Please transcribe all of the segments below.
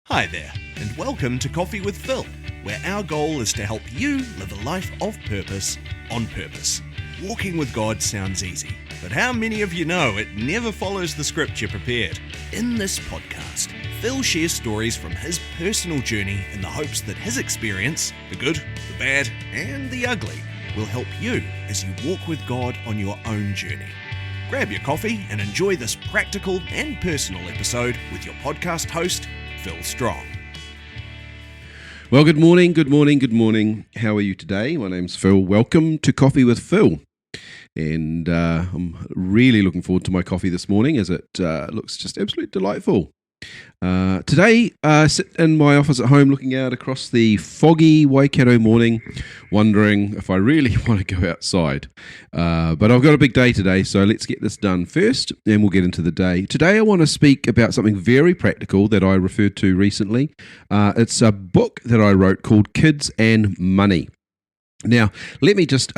Hi there, and welcome to Coffee with Phil, where our goal is to help you live a life of purpose on purpose. Walking with God sounds easy, but how many of you know it never follows the script you prepared? In this podcast, Phil shares stories from his personal journey in the hopes that his experience, the good, the bad, and the ugly, will help you as you walk with God on your own journey. Grab your coffee and enjoy this practical and personal episode with your podcast host, Phil Strong. Well, good morning. How are you today? My name's Phil. Welcome to Coffee with Phil. And I'm really looking forward to my coffee this morning as it looks just absolutely delightful. Today, I sit in my office at home looking out across the foggy Waikato morning, wondering if I really want to go outside. But I've got a big day today, so let's get this done first, and we'll get into the day. Today, I want to speak about something very practical that I referred to recently. It's a book that I wrote called Kids and Money. Now, let me just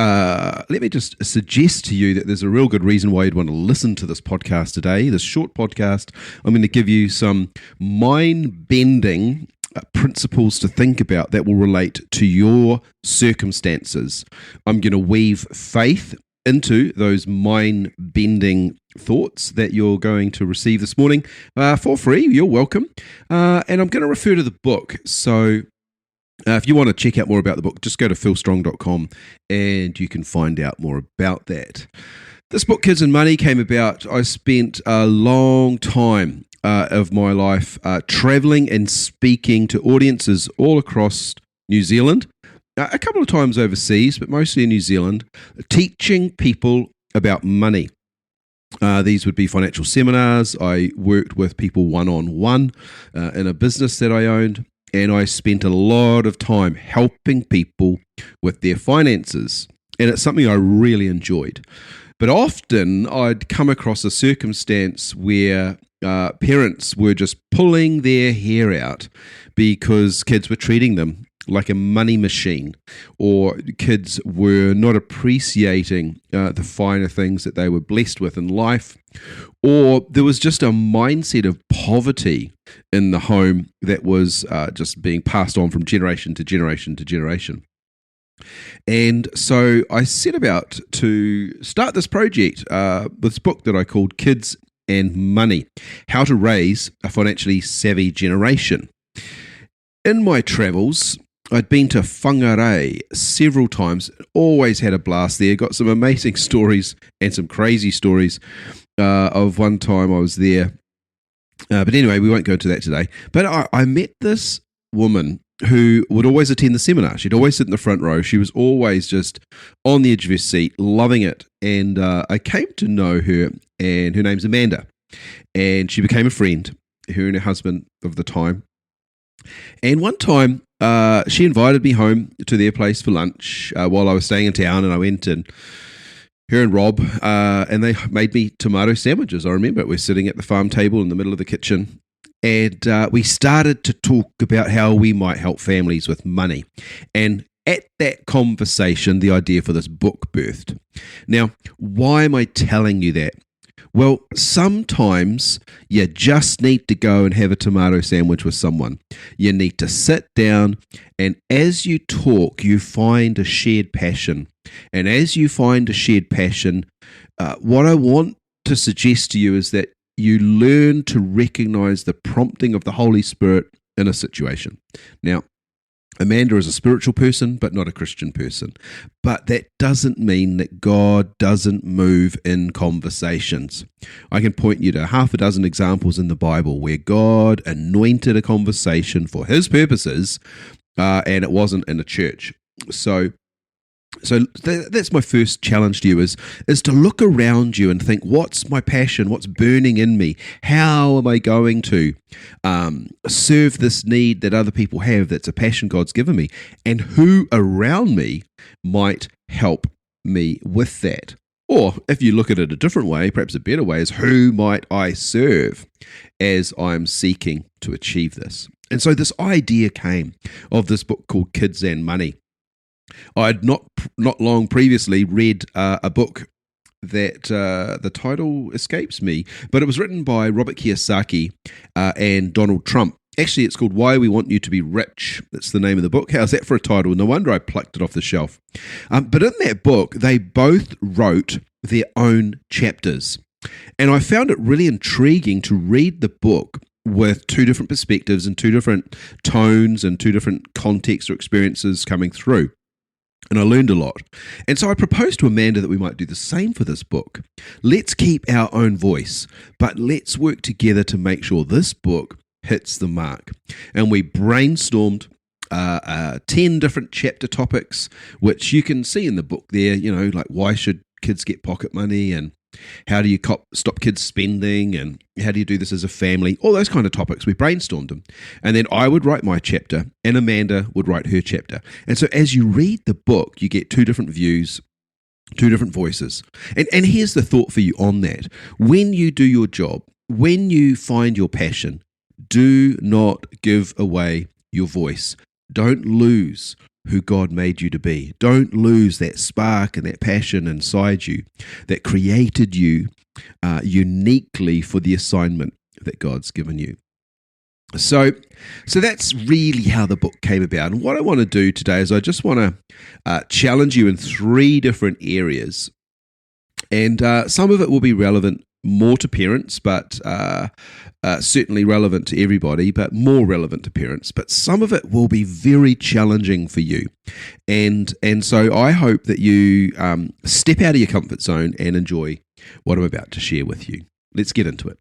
suggest to you that there's a real good reason why you'd want to listen to this podcast today. This short podcast, I'm going to give you some mind-bending principles to think about that will relate to your circumstances. I'm going to weave faith into those mind-bending thoughts that you're going to receive this morning for free. You're welcome. And I'm going to refer to the book. So if you want to check out more about the book, just go to philstrong.com and you can find out more about that. This book, Kids and Money, came about. I spent a long time of my life traveling and speaking to audiences all across New Zealand, a couple of times overseas, but mostly in New Zealand, teaching people about money. These would be financial seminars. I worked with people one-on-one in a business that I owned. And I spent a lot of time helping people with their finances. And it's something I really enjoyed. But often I'd come across a circumstance where parents were just pulling their hair out because kids were treating them like a money machine, or kids were not appreciating the finer things that they were blessed with in life, or there was just a mindset of poverty in the home that was just being passed on from generation to generation to generation. And so I set about to start this project, this book that I called Kids and Money, How to Raise a Financially Savvy Generation. In my travels, I'd been to Whangarei several times, always had a blast there, got some amazing stories and some crazy stories of one time I was there. But anyway, we won't go into that today. But I met this woman who would always attend the seminar. She'd always sit in the front row. She was always just on the edge of her seat, loving it. And I came to know her, and her name's Amanda. And she became a friend, her and her husband of the time. And one time, she invited me home to their place for lunch while I was staying in town, and I went, and her and Rob, and they made me tomato sandwiches. I remember we're sitting at the farm table in the middle of the kitchen, and we started to talk about how we might help families with money. And at that conversation, the idea for this book birthed. Now, why am I telling you that? Well, sometimes you just need to go and have a tomato sandwich with someone. You need to sit down, and as you talk, you find a shared passion. And as you find a shared passion, what I want to suggest to you is that you learn to recognize the prompting of the Holy Spirit in a situation. Now, Amanda is a spiritual person, but not a Christian person. But that doesn't mean that God doesn't move in conversations. I can point you to half a dozen examples in the Bible where God anointed a conversation for his purposes, and it wasn't in a church. So that's my first challenge to you is to look around you and think, what's my passion? What's burning in me? How am I going to serve this need that other people have that's a passion God's given me? And who around me might help me with that? Or if you look at it a different way, perhaps a better way, is who might I serve as I'm seeking to achieve this? And so this idea came of this book called Kids and Money. I'd not long previously read a book that the title escapes me, but it was written by Robert Kiyosaki and Donald Trump. Actually, it's called Why We Want You to Be Rich. That's the name of the book. How's that for a title? No wonder I plucked it off the shelf. But in that book, they both wrote their own chapters. And I found it really intriguing to read the book with two different perspectives and two different tones and two different contexts or experiences coming through. And I learned a lot. And so I proposed to Amanda that we might do the same for this book. Let's keep our own voice, but let's work together to make sure this book hits the mark. And we brainstormed 10 different chapter topics, which you can see in the book there, like why should kids get pocket money, and how do you stop kids spending, and how do you do this as a family, all those kind of topics. We brainstormed them. And then I would write my chapter and Amanda would write her chapter. And so as you read the book, you get two different views, two different voices. And here's the thought for you on that. When you do your job, when you find your passion, do not give away your voice. Don't lose who God made you to be. Don't lose that spark and that passion inside you that created you uniquely for the assignment that God's given you. So that's really how the book came about. And what I want to do today is I just want to challenge you in 3 different areas. And some of it will be relevant more to parents, but certainly relevant to everybody, but more relevant to parents. But some of it will be very challenging for you. And so I hope that you step out of your comfort zone and enjoy what I'm about to share with you. Let's get into it.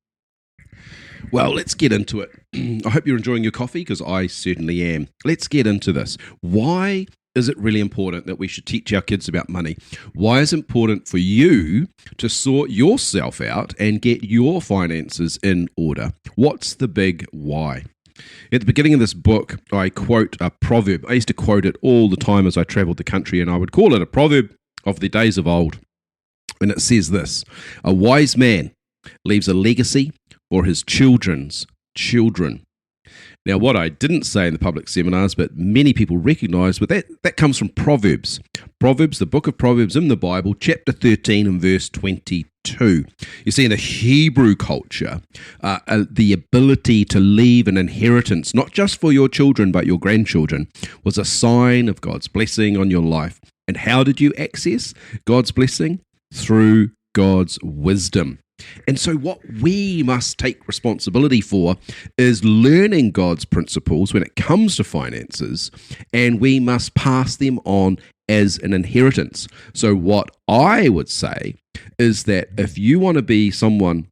Well, let's get into it. I hope you're enjoying your coffee, because I certainly am. Let's get into this. Why is it really important that we should teach our kids about money? Why is it important for you to sort yourself out and get your finances in order? What's the big why? At the beginning of this book, I quote a proverb. I used to quote it all the time as I traveled the country, and I would call it a proverb of the days of old. And it says this: a wise man leaves a legacy for his children's children. Now, what I didn't say in the public seminars, but many people recognize, but that comes from Proverbs. Proverbs, the book of Proverbs in the Bible, chapter 13 and verse 22. You see, in the Hebrew culture, the ability to leave an inheritance, not just for your children, but your grandchildren, was a sign of God's blessing on your life. And how did you access God's blessing? Through God's wisdom. And so what we must take responsibility for is learning God's principles when it comes to finances, and we must pass them on as an inheritance. So what I would say is that if you want to be someone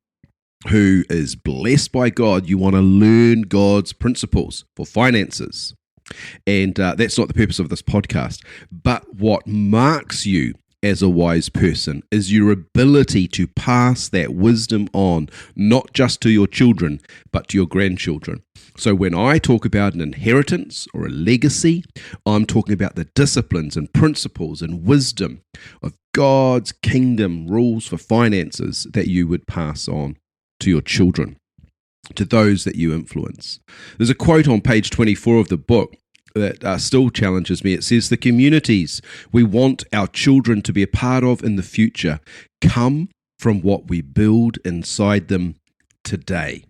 who is blessed by God, you want to learn God's principles for finances. And that's not the purpose of this podcast. But what marks you as a wise person is your ability to pass that wisdom on, not just to your children, but to your grandchildren. So when I talk about an inheritance or a legacy, I'm talking about the disciplines and principles and wisdom of God's kingdom rules for finances that you would pass on to your children, to those that you influence. There's a quote on page 24 of the book that still challenges me. It says, the communities we want our children to be a part of in the future come from what we build inside them today.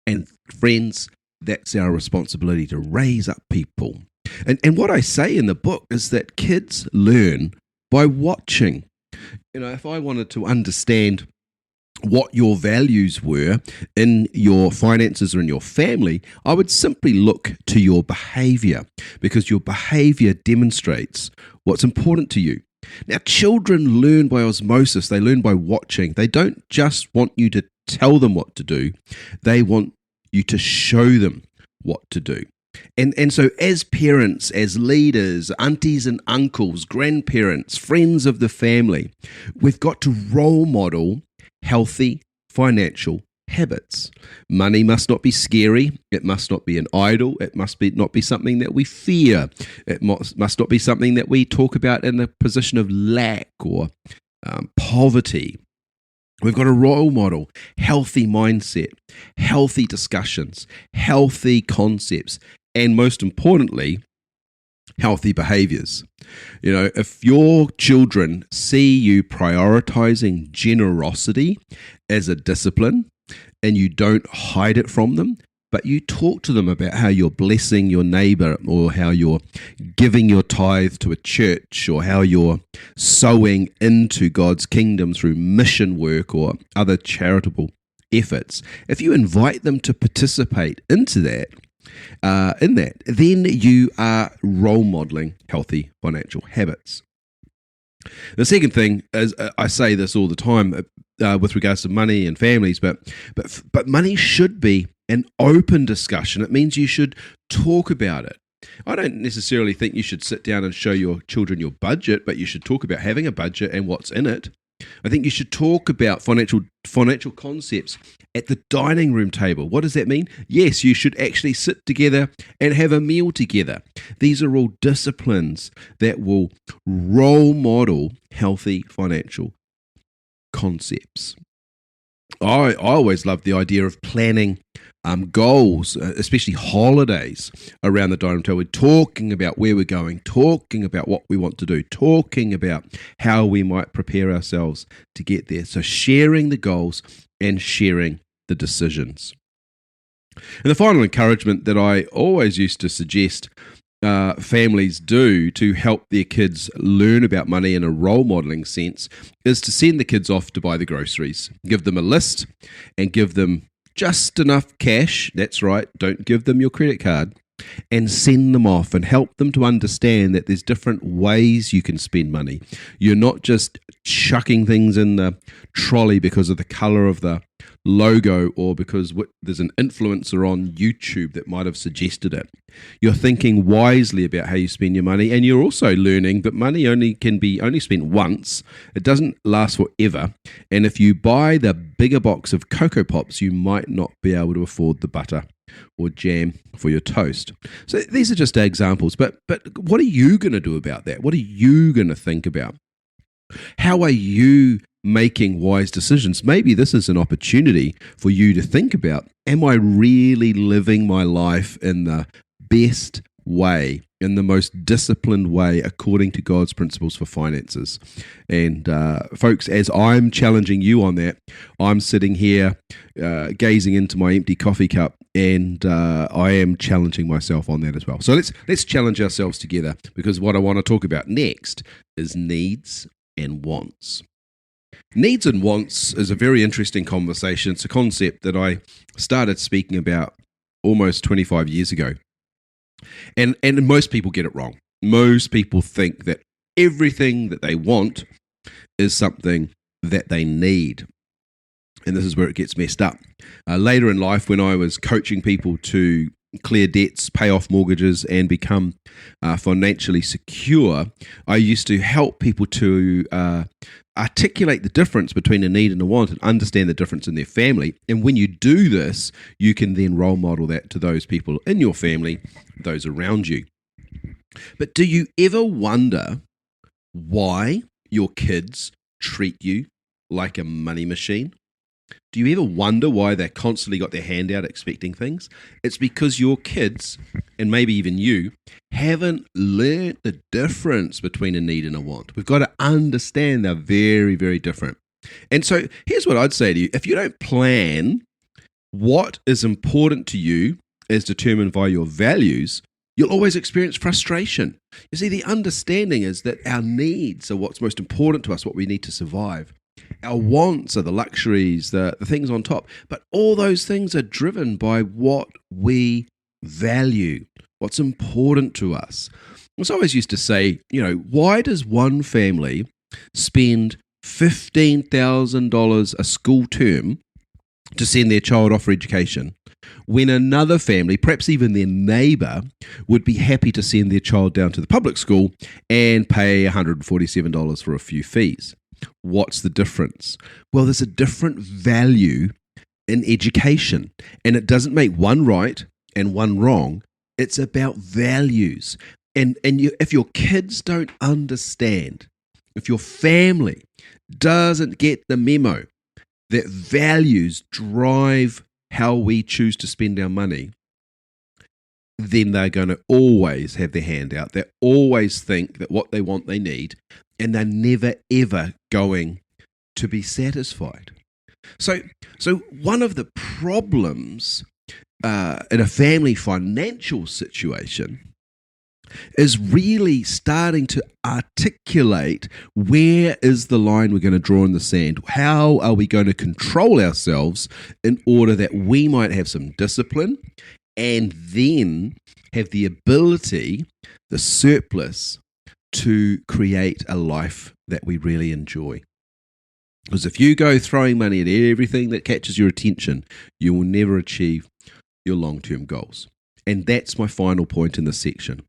And friends, that's our responsibility, to raise up people. And what I say in the book is that kids learn by watching. If I wanted to understand what your values were in your finances or in your family, I would simply look to your behavior, because your behavior demonstrates what's important to you. Now, children learn by osmosis. They learn by watching. They don't just want you to tell them what to do. They want you to show them what to do. And so as parents, as leaders, aunties and uncles, grandparents, friends of the family, we've got to role model healthy financial habits. Money must not be scary. It must not be an idol. It must not be something that we fear. It must not be something that we talk about in a position of lack or poverty. We've got a role model, healthy mindset, healthy discussions, healthy concepts, and most importantly, healthy behaviors. If your children see you prioritizing generosity as a discipline and you don't hide it from them, but you talk to them about how you're blessing your neighbor, or how you're giving your tithe to a church, or how you're sowing into God's kingdom through mission work or other charitable efforts. If you invite them to participate into that, then you are role modeling healthy financial habits. The second thing is, I say this all the time with regards to money and families, but money should be an open discussion. It means you should talk about it. I don't necessarily think you should sit down and show your children your budget, but you should talk about having a budget and what's in it. I think you should talk about financial concepts at the dining room table. What does that mean? Yes, you should actually sit together and have a meal together. These are all disciplines that will role model healthy financial concepts. I always loved the idea of planning goals, especially holidays, around the dining room table. We're talking about where we're going, talking about what we want to do, talking about how we might prepare ourselves to get there. So sharing the goals and sharing the decisions. And the final encouragement that I always used to suggest families do to help their kids learn about money in a role modeling sense is to send the kids off to buy the groceries. Give them a list and give them just enough cash. That's right, don't give them your credit card, and send them off and help them to understand that there's different ways you can spend money. You're not just chucking things in the trolley because of the color of the logo or because there's an influencer on YouTube that might have suggested it. You're thinking wisely about how you spend your money, and you're also learning that money can be spent once. It doesn't last forever. And if you buy the bigger box of Cocoa Pops, you might not be able to afford the butter or jam for your toast. So these are just examples, but what are you going to do about that? What are you going to think about? How are you making wise decisions? Maybe this is an opportunity for you to think about, am I really living my life in the best way, in the most disciplined way, according to God's principles for finances? And folks, as I'm challenging you on that, I'm sitting here gazing into my empty coffee cup, and I am challenging myself on that as well. So let's challenge ourselves together, because what I want to talk about next is needs and wants. Needs and wants is a very interesting conversation. It's a concept that I started speaking about almost 25 years ago. And most people get it wrong. Most people think that everything that they want is something that they need. And this is where it gets messed up. Later in life, when I was coaching people to clear debts, pay off mortgages, and become financially secure, I used to help people to articulate the difference between a need and a want and understand the difference in their family. And when you do this, you can then role model that to those people in your family, those around you. But do you ever wonder why your kids treat you like a money machine? Do you ever wonder why they constantly got their hand out expecting things? It's because your kids, and maybe even you, haven't learned the difference between a need and a want. We've got to understand they're very, very different. And so here's what I'd say to you. If you don't plan what is important to you as determined by your values, you'll always experience frustration. You see, the understanding is that our needs are what's most important to us, what we need to survive. Our wants are the luxuries, the things on top. But all those things are driven by what we value, what's important to us. So I always used to say, why does one family spend $15,000 a school term to send their child off for education, when another family, perhaps even their neighbour, would be happy to send their child down to the public school and pay $147 for a few fees? What's the difference? Well, there's a different value in education, and it doesn't make one right and one wrong. It's about values. And if your kids don't understand, if your family doesn't get the memo that values drive how we choose to spend our money, then they're going to always have their hand out. They always think that what they want, they need, and they're never, ever going to be satisfied. So one of the problems in a family financial situation is really starting to articulate where is the line we're going to draw in the sand. How are we going to control ourselves in order that we might have some discipline and then have the ability, the surplus, to create a life that we really enjoy. Because if you go throwing money at everything that catches your attention, you will never achieve your long-term goals. And that's my final point in this section.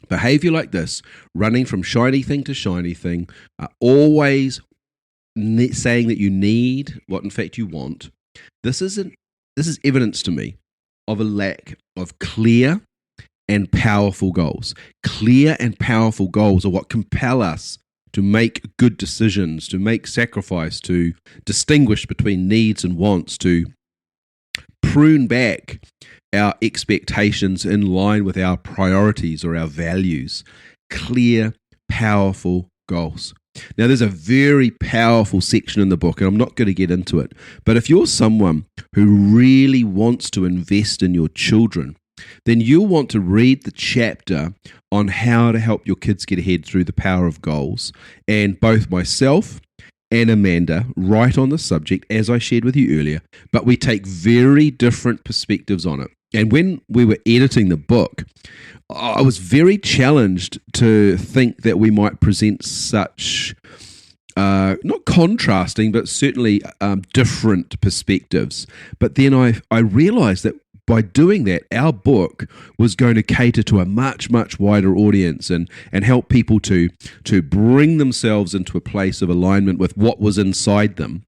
Behavior like this, running from shiny thing to shiny thing, always saying that you need what in fact you want. This is evidence to me of a lack of clear and powerful goals. Clear and powerful goals are what compel us to make good decisions, to make sacrifice, to distinguish between needs and wants, to prune back our expectations in line with our priorities or our values. Clear, powerful goals. Now, there's a very powerful section in the book, and I'm not going to get into it, but if you're someone who really wants to invest in your children, then you'll want to read the chapter on how to help your kids get ahead through the power of goals. And both myself and Amanda write on the subject, as I shared with you earlier, but we take very different perspectives on it. And when we were editing the book, I was very challenged to think that we might present such, not contrasting, but certainly different perspectives. But then I realized that by doing that, our book was going to cater to a much, much wider audience and help people to bring themselves into a place of alignment with what was inside them.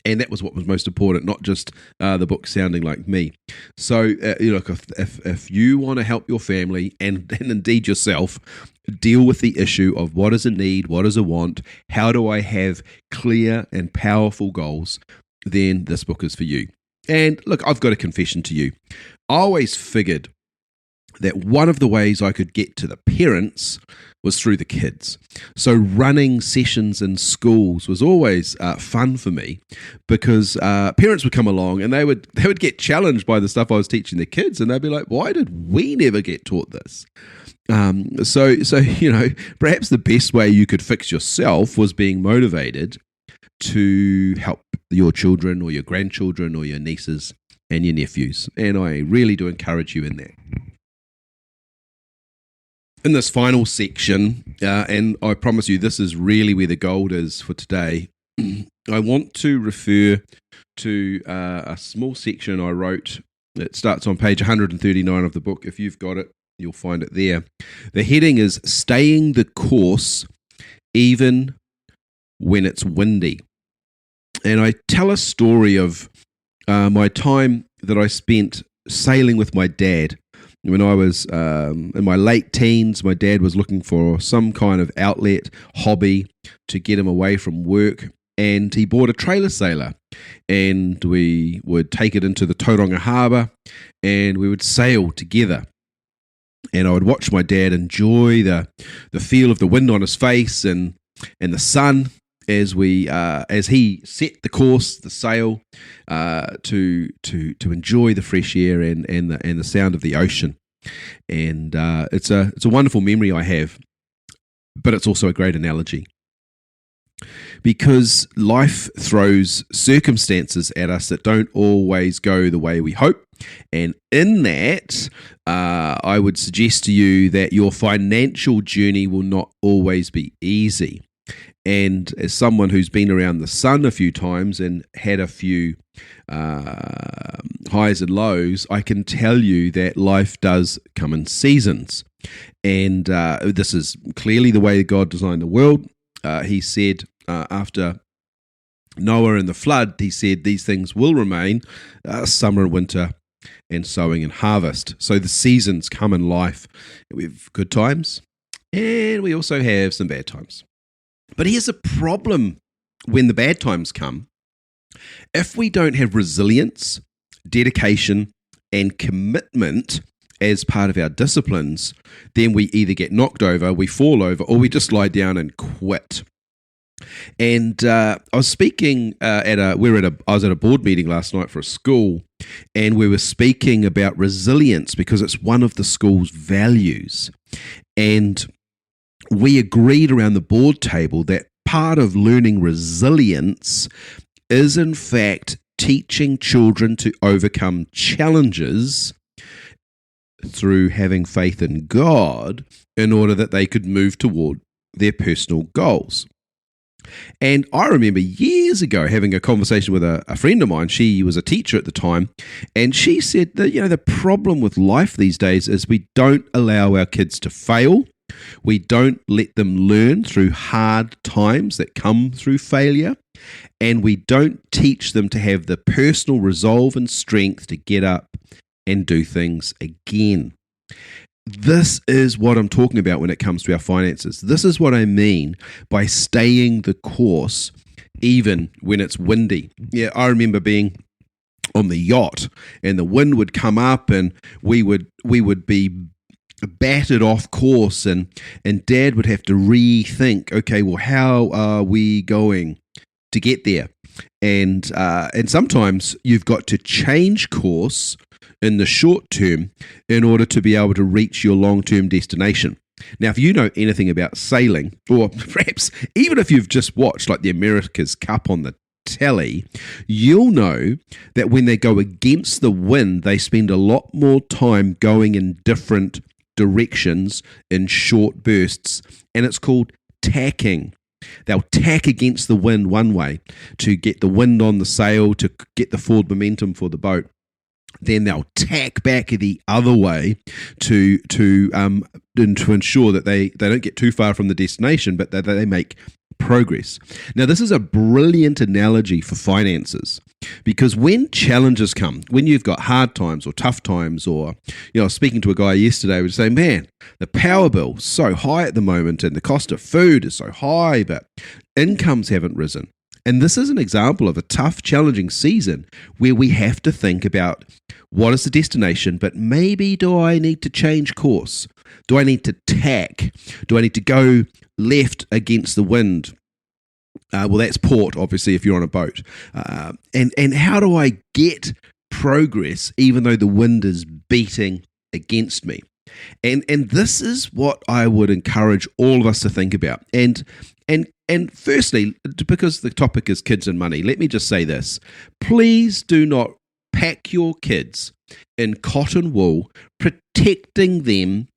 And that was what was most important, not just the book sounding like me. So, look, if you want to help your family and indeed yourself deal with the issue of what is a need, what is a want, how do I have clear and powerful goals, then this book is for you. And look, I've got a confession to you. I always figured that one of the ways I could get to the parents was through the kids. So running sessions in schools was always fun for me because parents would come along and they would get challenged by the stuff I was teaching the kids, and they'd be like, "Why did we never get taught this?" So you know, perhaps the best way you could fix yourself was being motivated to help your children or your grandchildren or your nieces and your nephews. And I really do encourage you in that. In this final section, and I promise you this is really where the gold is for today, I want to refer to a small section I wrote. It starts on page 139 of the book. If you've got it, you'll find it there. The heading is Staying the Course Even When It's Windy. And I tell a story of my time that I spent sailing with my dad. When I was in my late teens, my dad was looking for some kind of outlet, hobby to get him away from work, and he bought a trailer sailor. And we would take it into the Tauranga Harbour, and we would sail together. And I would watch my dad enjoy the feel of the wind on his face and the sun as he set the course, the sail, to enjoy the fresh air and the sound of the ocean. And it's a wonderful memory I have, but it's also a great analogy. Because life throws circumstances at us that don't always go the way we hope. And in that, I would suggest to you that your financial journey will not always be easy. And as someone who's been around the sun a few times and had a few highs and lows, I can tell you that life does come in seasons. And this is clearly the way God designed the world. He said after Noah and the flood, he said these things will remain, summer, winter, and sowing and harvest. So the seasons come in life. We have good times, and we also have some bad times. But here's a problem when the bad times come. If we don't have resilience, dedication, and commitment as part of our disciplines, then we either get knocked over, we fall over, or we just lie down and quit. And I was speaking I was at a board meeting last night for a school, and we were speaking about resilience because it's one of the school's values. And we agreed around the board table that part of learning resilience is, in fact, teaching children to overcome challenges through having faith in God in order that they could move toward their personal goals. And I remember years ago having a conversation with a friend of mine. She was a teacher at the time, and she said that, the problem with life these days is we don't allow our kids to fail. We don't let them learn through hard times that come through failure, and we don't teach them to have the personal resolve and strength to get up and do things again. This is what I'm talking about when it comes to our finances. This is what I mean by staying the course even when it's windy. Yeah, I remember being on the yacht and the wind would come up and we would be battered off course and Dad would have to rethink, okay, well, how are we going to get there? And sometimes you've got to change course in the short term in order to be able to reach your long-term destination. Now, if you know anything about sailing, or perhaps even if you've just watched like the America's Cup on the telly, you'll know that when they go against the wind, they spend a lot more time going in different directions in short bursts, and it's called tacking. They'll tack against the wind one way to get the wind on the sail, to get the forward momentum for the boat. Then they'll tack back the other way to ensure that they don't get too far from the destination, but that they make progress. Now, this is a brilliant analogy for finances, because when challenges come, when you've got hard times or tough times, or, I was speaking to a guy yesterday who was saying, man, the power bill is so high at the moment and the cost of food is so high, but incomes haven't risen. And this is an example of a tough, challenging season where we have to think about what is the destination, but maybe do I need to change course? Do I need to tack? Do I need to go left against the wind? Well, that's port, obviously, if you're on a boat. And how do I get progress even though the wind is beating against me? And this is what I would encourage all of us to think about. And firstly, because the topic is kids and money, let me just say this. Please do not pack your kids in cotton wool, protecting them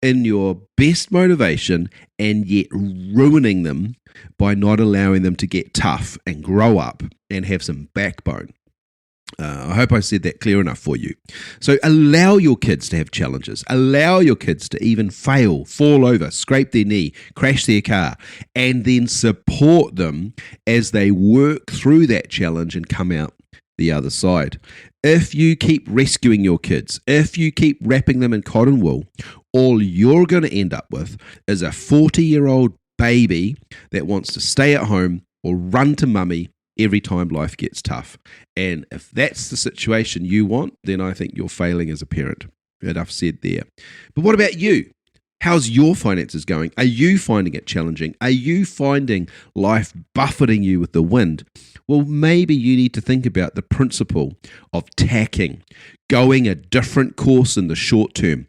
in your best motivation and yet ruining them by not allowing them to get tough and grow up and have some backbone. I hope I said that clear enough for you. So allow your kids to have challenges. Allow your kids to even fail, fall over, scrape their knee, crash their car, and then support them as they work through that challenge and come out the other side. If you keep rescuing your kids, if you keep wrapping them in cotton wool, all you're going to end up with is a 40-year-old baby that wants to stay at home or run to mummy every time life gets tough. And if that's the situation you want, then I think you're failing as a parent. Enough said there. But what about you? How's your finances going? Are you finding it challenging? Are you finding life buffeting you with the wind? Well, maybe you need to think about the principle of tacking, going a different course in the short term,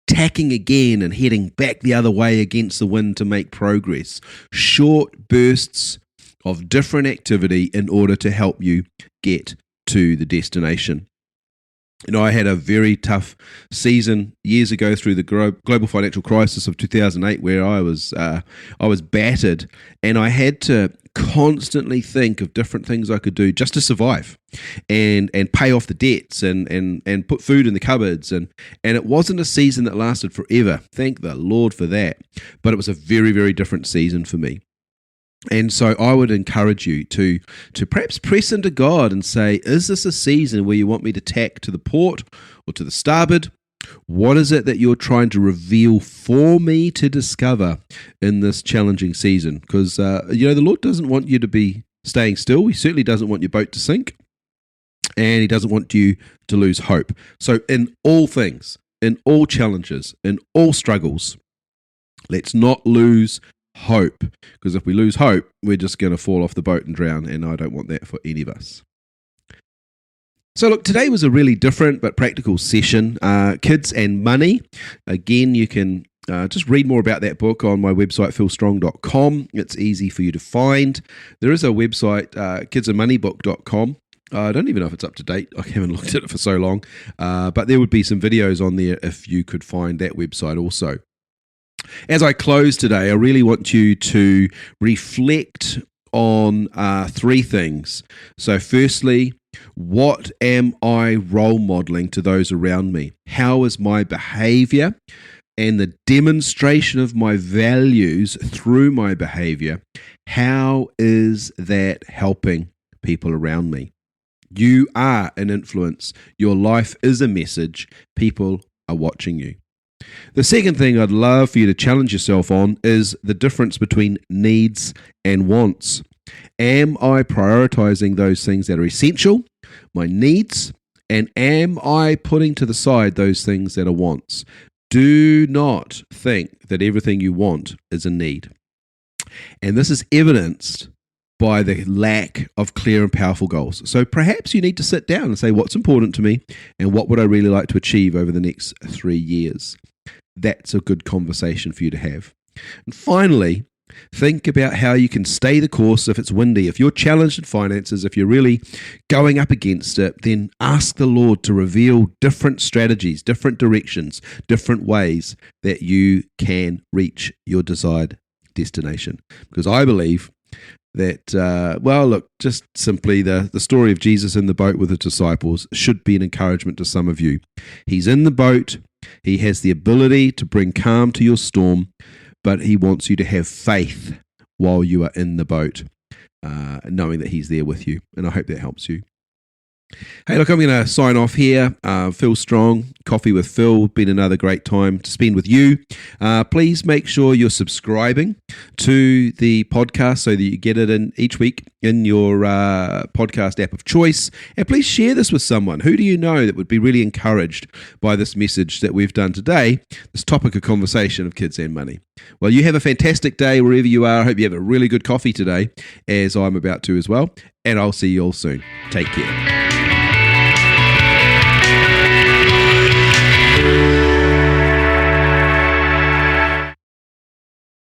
tacking again and heading back the other way against the wind to make progress. Short bursts of different activity in order to help you get to the destination. I had a very tough season years ago through the global financial crisis of 2008, where I was battered, and I had to constantly think of different things I could do just to survive, and pay off the debts, and put food in the cupboards, and it wasn't a season that lasted forever. Thank the Lord for that. But it was a very, very different season for me. And so I would encourage you to perhaps press into God and say, is this a season where you want me to tack to the port or to the starboard? What is it that you're trying to reveal for me to discover in this challenging season? Because, the Lord doesn't want you to be staying still. He certainly doesn't want your boat to sink. And He doesn't want you to lose hope. So in all things, in all challenges, in all struggles, let's not lose hope, because if we lose hope, we're just going to fall off the boat and drown, and I don't want that for any of us. So look, today was a really different but practical session, Kids and Money. Again, you can just read more about that book on my website, philstrong.com. It's easy for you to find. There is a website, kidsandmoneybook.com. I don't even know if it's up to date. I haven't looked at it for so long. But there would be some videos on there if you could find that website also. As I close today, I really want you to reflect on three things. So firstly, what am I role modeling to those around me? How is my behavior and the demonstration of my values through my behavior, how is that helping people around me? You are an influence. Your life is a message. People are watching you. The second thing I'd love for you to challenge yourself on is the difference between needs and wants. Am I prioritizing those things that are essential, my needs, and am I putting to the side those things that are wants? Do not think that everything you want is a need. And this is evidenced by the lack of clear and powerful goals. So perhaps you need to sit down and say, what's important to me and what would I really like to achieve over the next 3 years? That's a good conversation for you to have. And finally, think about how you can stay the course if it's windy. If you're challenged in finances, if you're really going up against it, then ask the Lord to reveal different strategies, different directions, different ways that you can reach your desired destination. Because I believe that, just simply the story of Jesus in the boat with the disciples should be an encouragement to some of you. He's in the boat. He has the ability to bring calm to your storm, but he wants you to have faith while you are in the boat, knowing that he's there with you. And I hope that helps you. Hey, look, I'm going to sign off here. Phil Strong, Coffee with Phil. Been another great time to spend with you. Please make sure you're subscribing to the podcast so that you get it in each week in your podcast app of choice. And please share this with someone. Who do you know that would be really encouraged by this message that we've done today, this topic of conversation of kids and money? Well, you have a fantastic day wherever you are. I hope you have a really good coffee today, as I'm about to as well. And I'll see you all soon. Take care.